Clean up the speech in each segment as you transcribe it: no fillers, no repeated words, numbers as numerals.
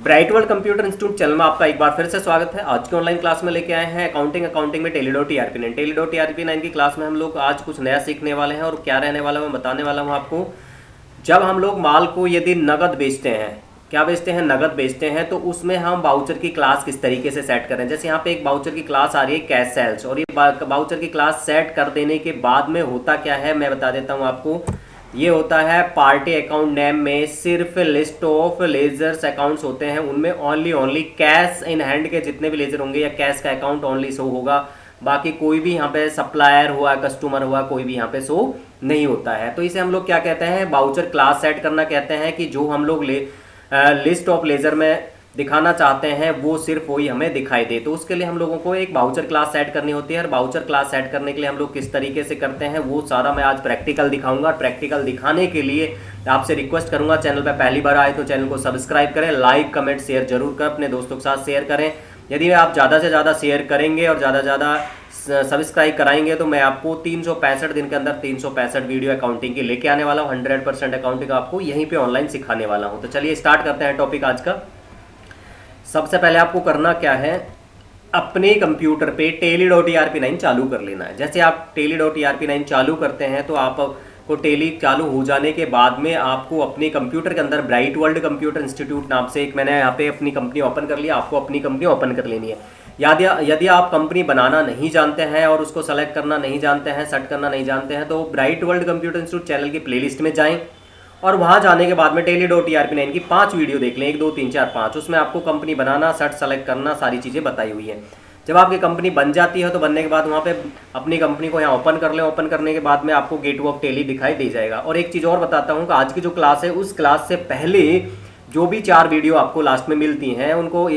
Bright world computer institute channel में आपका एक बार फिर से स्वागत है। आज की ऑनलाइन क्लास में लेके आए हैं अकाउंटिंग में टेली.टीआरपी9 की क्लास में हम लोग आज कुछ नया सीखने वाले हैं और क्या रहने वाला है मैं बताने वाला हूं आपको। जब हम लोग माल को यदि नगद बेचते हैं, क्या बेचते हैं, नगद बेचते हैं, तो उसमें हम बाउचर की क्लास किस तरीके से सेट करें। जैसे यहाँ पे एक बाउचर की क्लास आ रही है कैश सेल्स, और ये बाउचर की क्लास सेट कर देने के बाद में होता क्या है मैं बता देता हूँ आपको। ये होता है पार्टी अकाउंट नेम में सिर्फ लिस्ट ऑफ लेजर्स अकाउंट्स होते हैं, उनमें ओनली कैश इन हैंड के जितने भी लेजर होंगे या कैश का अकाउंट ओनली शो होगा। बाकी कोई भी यहाँ पे सप्लायर हुआ, कस्टमर हुआ, कोई भी यहाँ पे शो नहीं होता है। तो इसे हम लोग क्या कहते हैं, बाउचर क्लास सेट करना कहते हैं कि जो हम लोग लिस्ट ऑफ लेजर में दिखाना चाहते हैं वो सिर्फ वही हमें दिखाई दे। तो उसके लिए हम लोगों को एक बाउचर क्लास सेट करनी होती है, और बाउचर क्लास सेट करने के लिए हम लोग किस तरीके से करते हैं वो सारा मैं आज प्रैक्टिकल दिखाऊंगा। और प्रैक्टिकल दिखाने के लिए आपसे रिक्वेस्ट करूंगा, चैनल पर पहली बार आए तो चैनल को सब्सक्राइब करें, लाइक कमेंट शेयर जरूर करें, अपने दोस्तों के साथ शेयर करें। यदि आप ज़्यादा से ज़्यादा शेयर करेंगे और ज़्यादा से ज़्यादा सब्सक्राइब कराएंगे तो मैं आपको 365 दिन के अंदर 365 वीडियो अकाउंटिंग की लेके आने वाला हूँ। 100% अकाउंटिंग आपको यहीं पे ऑनलाइन सिखाने वाला हूँ। तो चलिए स्टार्ट करते हैं टॉपिक आज का। सबसे पहले आपको करना क्या है, अपने कंप्यूटर पे टेली.टीआरपी9 चालू कर लेना है। जैसे आप टेली.टीआरपी9 चालू करते हैं तो आपको टेली चालू हो जाने के बाद में आपको अपने कंप्यूटर के अंदर ब्राइट वर्ल्ड कंप्यूटर इंस्टीट्यूट नाम से एक मैंने यहाँ पे अपनी कंपनी ओपन कर लिया, आपको अपनी कंपनी ओपन कर लेनी है। यदि आप कंपनी बनाना नहीं जानते हैं और उसको सेलेक्ट करना नहीं जानते हैं, सेट करना नहीं जानते हैं, तो bright world computer institute channel की प्लेलिस्ट में जाएं और वहां जाने के बाद में टेली.टीआरपी9 की 5 वीडियो देख लें, 1 2 3 4 5। उसमें आपको कंपनी बनाना, सेट सेलेक्ट करना, सारी चीज़ें बताई हुई है। जब आपकी कंपनी बन जाती है तो बनने के बाद वहाँ पे अपनी कंपनी को यहाँ ओपन कर लें। ओपन करने के बाद में आपको गेटवे ऑफ टेली दिखाई दे जाएगा। और एक चीज़ और बताता हूँ कि आज की जो क्लास है उस क्लास से पहले जो भी 4 वीडियो आपको लास्ट में मिलती हैं उनको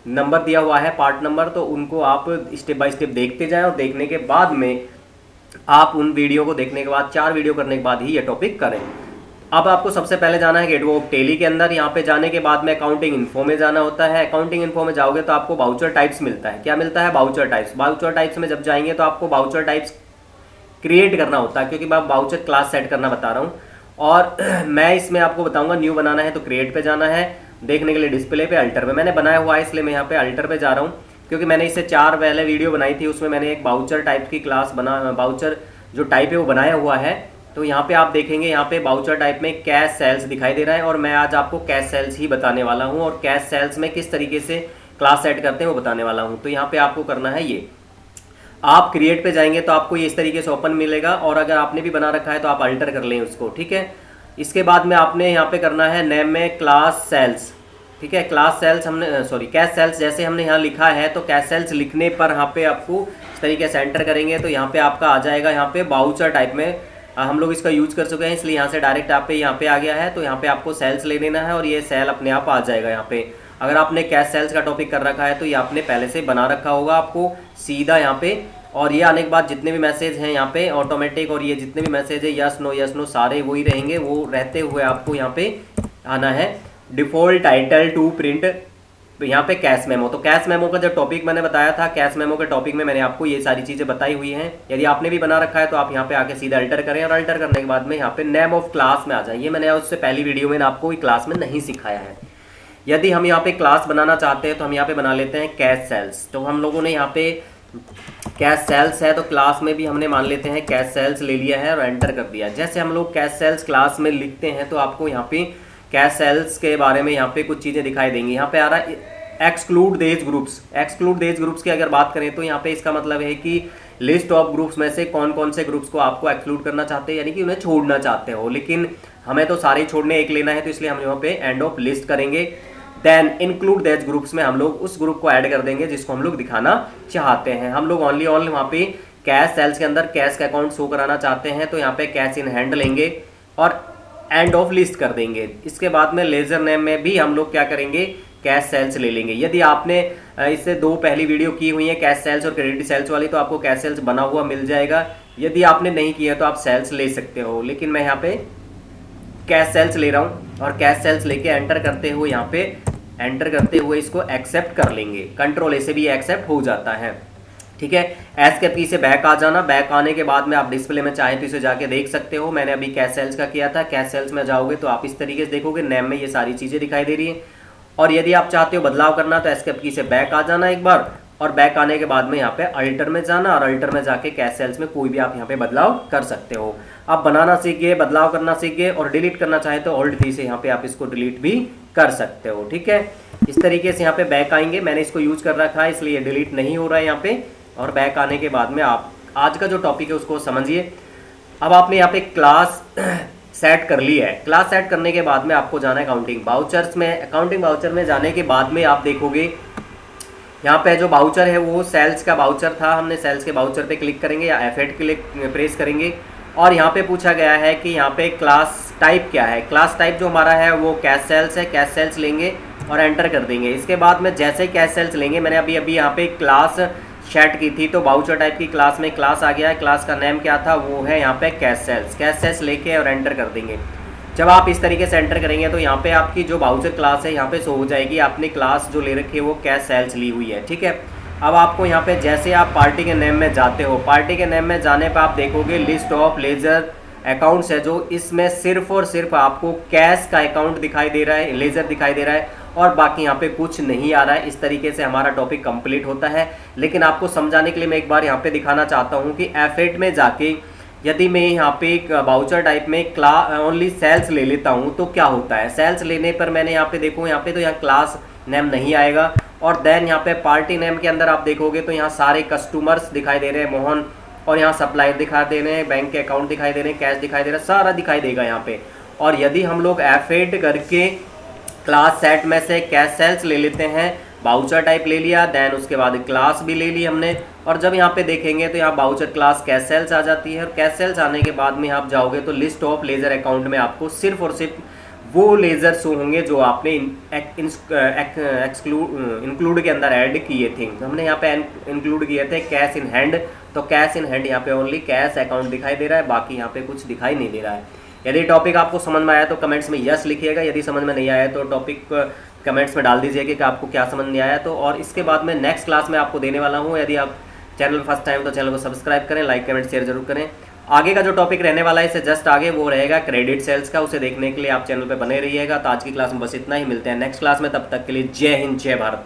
नंबर दिया हुआ है, पार्ट नंबर, तो उनको आप स्टेप बाय स्टेप देखते जाएं। और देखने के बाद में आप उन वीडियो को देखने के बाद 4 वीडियो करने के बाद ही ये टॉपिक करें। अब आपको सबसे पहले जाना है गेटवे ऑफ टेली के अंदर। यहाँ पे जाने के बाद में अकाउंटिंग इन्फो में जाना होता है। अकाउंटिंग इन्फो में जाओगे तो आपको बाउचर टाइप्स मिलता है। क्या मिलता है, बाउचर टाइप्स। बाउचर टाइप्स में जब जाएंगे तो आपको बाउचर टाइप्स क्रिएट करना होता है, क्योंकि मैं बाउचर क्लास सेट करना बता रहा हूँ। और मैं इसमें आपको बताऊंगा, न्यू बनाना है तो क्रिएट पे जाना है, देखने के लिए डिस्प्ले पे अल्टर पे। मैंने बनाया हुआ है इसलिए मैं यहाँ पे अल्टर पे जा रहा हूँ, क्योंकि मैंने इससे 4 पहले वीडियो बनाई थी, उसमें मैंने एक बाउचर टाइप की क्लास बाउचर जो टाइप है वो बनाया हुआ है। तो यहाँ पे आप देखेंगे, यहाँ पे बाउचर टाइप में कैश सेल्स दिखाई दे रहा है, और मैं आज आपको कैश सेल्स ही बताने वाला हूँ और कैश सेल्स में किस तरीके से क्लास सेट करते हैं वो बताने वाला हूँ। तो यहाँ पे आपको करना है ये, आप क्रिएट पे जाएंगे तो आपको ये इस तरीके से ओपन मिलेगा, और अगर आपने भी बना रखा है तो आप अल्टर कर लें उसको, ठीक है। इसके बाद में आपने यहाँ पे करना है नेम में क्लास सेल्स, ठीक है। क्लास सेल्स कैश सेल्स जैसे हमने यहाँ लिखा है, तो कैश सेल्स लिखने पर यहाँ पे आपको इस तरीके से एंटर करेंगे तो यहाँ पे आपका आ जाएगा। यहाँ पे बाउचर टाइप में हम लोग इसका यूज कर चुके हैं, इसलिए यहाँ से डायरेक्ट आप पे यहाँ पे आ गया है। तो यहाँ पे आपको सेल्स ले लेना है और ये सेल अपने आप आ जाएगा यहाँ पे। अगर आपने कैश सेल्स का टॉपिक कर रखा है तो ये आपने पहले से बना रखा होगा आपको सीधा यहाँ पे। और ये आने के बाद जितने भी मैसेज हैं यहाँ पे ऑटोमेटिक, और ये जितने भी मैसेज है यस नो सारे वही रहेंगे। वो रहते हुए आपको यहाँ पे आना है डिफॉल्ट टाइटल टू प्रिंट, यहाँ पे कैश मेमो। तो कैश मेमो का जो टॉपिक मैंने बताया था, कैश मेमो के टॉपिक में मैंने आपको ये सारी चीज़ें बताई हुई हैं। यदि आपने भी बना रखा है तो आप यहाँ पे आके सीधा अल्टर करें, और अल्टर करने के बाद में यहाँ पे नेम ऑफ क्लास में आ जाइए। मैंने उससे पहली वीडियो में आपको क्लास में नहीं सिखाया है। यदि हम यहाँ पे क्लास बनाना चाहते हैं तो हम यहाँ पे बना लेते हैं कैश सेल्स। तो हम लोगों ने यहाँ पे कैश सेल्स है तो क्लास में भी हमने मान लेते हैं कैश सेल्स ले लिया है और एंटर कर दिया। जैसे हम लोग कैश सेल्स क्लास में लिखते हैं तो आपको यहाँ पे कैश सेल्स के बारे में यहाँ पे कुछ चीज़ें दिखाई देंगी। यहाँ पे आ रहा है एक्सक्लूड देज ग्रुप्स। एक्सक्लूड देज ग्रुप्स की अगर बात करें तो यहाँ पे इसका मतलब है कि लिस्ट ऑफ ग्रुप्स में से कौन कौन से ग्रुप्स को आपको एक्सक्लूड करना चाहते हैं, यानी कि उन्हें छोड़ना चाहते हो। लेकिन हमें तो सारे छोड़ने, एक लेना है, तो इसलिए हम यहाँ पे एंड ऑफ लिस्ट करेंगे। देन इंक्लूड देज ग्रुप्स में हम लोग उस ग्रुप को ऐड कर देंगे जिसको हम लोग दिखाना चाहते हैं। हम लोग ओनली वहाँ पे कैश सेल्स के अंदर कैश का अकाउंट शो कराना चाहते हैं, तो यहाँ पे कैश इन हैंड लेंगे और एंड ऑफ लिस्ट कर देंगे। इसके बाद में लेजर नेम में भी हम लोग क्या करेंगे, कैश सेल्स ले लेंगे। यदि आपने इससे 2 पहली वीडियो की हुई है कैश सेल्स और क्रेडिट सेल्स वाली, तो आपको कैश सेल्स बना हुआ मिल जाएगा। यदि आपने नहीं किया तो आप सेल्स ले सकते हो, लेकिन मैं यहाँ पे कैश सेल्स ले रहा हूँ। और कैश सेल्स लेके एंटर करते हुए यहाँ पे एंटर करते हुए इसको एक्सेप्ट कर लेंगे। कंट्रोल ए से भी एक्सेप्ट हो जाता है, ठीक है। एस्केप की से बैक आ जाना। बैक आने के बाद में आप डिस्प्ले में चाहे तो इसे जाके देख सकते हो। मैंने अभी कैश सेल्स का किया था। कैश सेल्स में जाओगे तो आप इस तरीके से देखोगे, नेम में ये सारी चीज़ें दिखाई दे रही है। और यदि आप चाहते हो बदलाव करना तो एस्केप की से बैक आ जाना एक बार, और बैक आने के बाद में यहाँ पे अल्टर में जाना, और अल्टर में जाके कैश सेल्स में कोई भी आप यहाँ पे बदलाव कर सकते हो। आप बनाना सीख गए, बदलाव करना सीख गए, और डिलीट करना चाहे तो ऑल्ट डी से यहाँ पे आप इसको डिलीट भी कर सकते हो। ठीक है, इस तरीके से यहाँ पे बैक आएंगे। मैंने इसको यूज कर रखा है इसलिए डिलीट नहीं हो रहा है यहाँ पे। और बैक आने के बाद में आप आज का जो टॉपिक है उसको समझिए। अब आपने यहाँ पे क्लास सेट कर ली है। क्लास सेट करने के बाद में आपको जाना है अकाउंटिंग वाउचर्स में। अकाउंटिंग वाउचर में जाने के बाद में आप देखोगे यहाँ पे जो वाउचर है वो सेल्स का वाउचर था। हमने सेल्स के वाउचर पे क्लिक करेंगे या F8 क्लिक प्रेस करेंगे, और यहाँ पे पूछा गया है कि यहाँ पे क्लास टाइप क्या है। क्लास टाइप जो हमारा है वो कैश सेल्स है। कैश सेल्स लेंगे और एंटर कर देंगे। इसके बाद में जैसे कैश सेल्स लेंगे, मैंने अभी यहाँ पे क्लास सेट की थी तो वाउचर टाइप की क्लास में क्लास आ गया है। क्लास का नेम क्या था, वो है यहाँ पे कैश सेल्स। कैश सेल्स लेके और एंटर कर देंगे। जब आप इस तरीके से एंटर करेंगे तो यहाँ पे आपकी जो वाउचर क्लास है यहाँ पे शो हो जाएगी। आपने क्लास जो ले रखी है वो कैश सेल्स ली हुई है। ठीक है, अब आपको यहाँ पे जैसे आप पार्टी के नेम में जाते हो, पार्टी के नेम में जाने पर आप देखोगे लिस्ट ऑफ लेजर अकाउंट्स है जो इसमें सिर्फ और सिर्फ आपको कैश का अकाउंट दिखाई दे रहा है, लेजर दिखाई दे रहा है, और बाकी यहाँ पे कुछ नहीं आ रहा है। इस तरीके से हमारा टॉपिक कंप्लीट होता है। लेकिन आपको समझाने के लिए मैं एक बार यहाँ पे दिखाना चाहता हूँ कि F8 में जाके यदि मैं यहाँ पे एक वाउचर टाइप में ओनली सेल्स ले लेता हूँ तो क्या होता है। सेल्स लेने पर मैंने यहाँ पे देखो, यहाँ पे तो यहाँ क्लास नेम नहीं आएगा, और देन यहाँ पे पार्टी नेम के अंदर आप देखोगे तो यहाँ सारे कस्टमर्स दिखाई दे रहे हैं, मोहन, और यहाँ सप्लायर दिखा दे रहे हैं, बैंक के अकाउंट दिखाई दे रहे हैं, कैश दिखाई दे रहा है, सारा दिखाई देगा यहाँ पे। और यदि हम लोग F8 करके क्लास सेट में से कैश सेल्स ले लेते हैं, बाउचर टाइप ले लिया, देन उसके बाद क्लास भी ले ली हमने, और जब यहाँ पे देखेंगे तो यहाँ बाउचर क्लास कैश सेल्स आ जाती है। और कैश सेल्स आने के बाद में आप जाओगे तो लिस्ट ऑफ लेजर अकाउंट में आपको सिर्फ और सिर्फ वो लेजर शो होंगे जो आपने इंक्लूड के अंदर ऐड किए थे। हमने यहाँ पे इंक्लूड किए थे कैश इन हैंड, तो कैश इन हैंड यहाँ पे ओनली कैश अकाउंट दिखाई दे रहा है, बाकी यहाँ पे कुछ दिखाई नहीं दे रहा है। यदि टॉपिक आपको समझ में आया तो कमेंट्स में यस लिखिएगा, यदि समझ में नहीं आया तो टॉपिक कमेंट्स में डाल दीजिएगा कि आपको क्या समझ नहीं आया। तो और इसके बाद में नेक्स्ट क्लास में आपको देने वाला हूँ। यदि आप चैनल फर्स्ट टाइम तो चैनल को सब्सक्राइब करें, लाइक कमेंट शेयर जरूर करें। आगे का जो टॉपिक रहने वाला है इससे जस्ट आगे वो रहेगा क्रेडिट सेल्स का। उसे देखने के लिए आप चैनल पर बने रहिएगा। तो आज की क्लास में बस इतना ही, मिलते हैं नेक्स्ट क्लास में, तब तक के लिए जय हिंद जय भारत।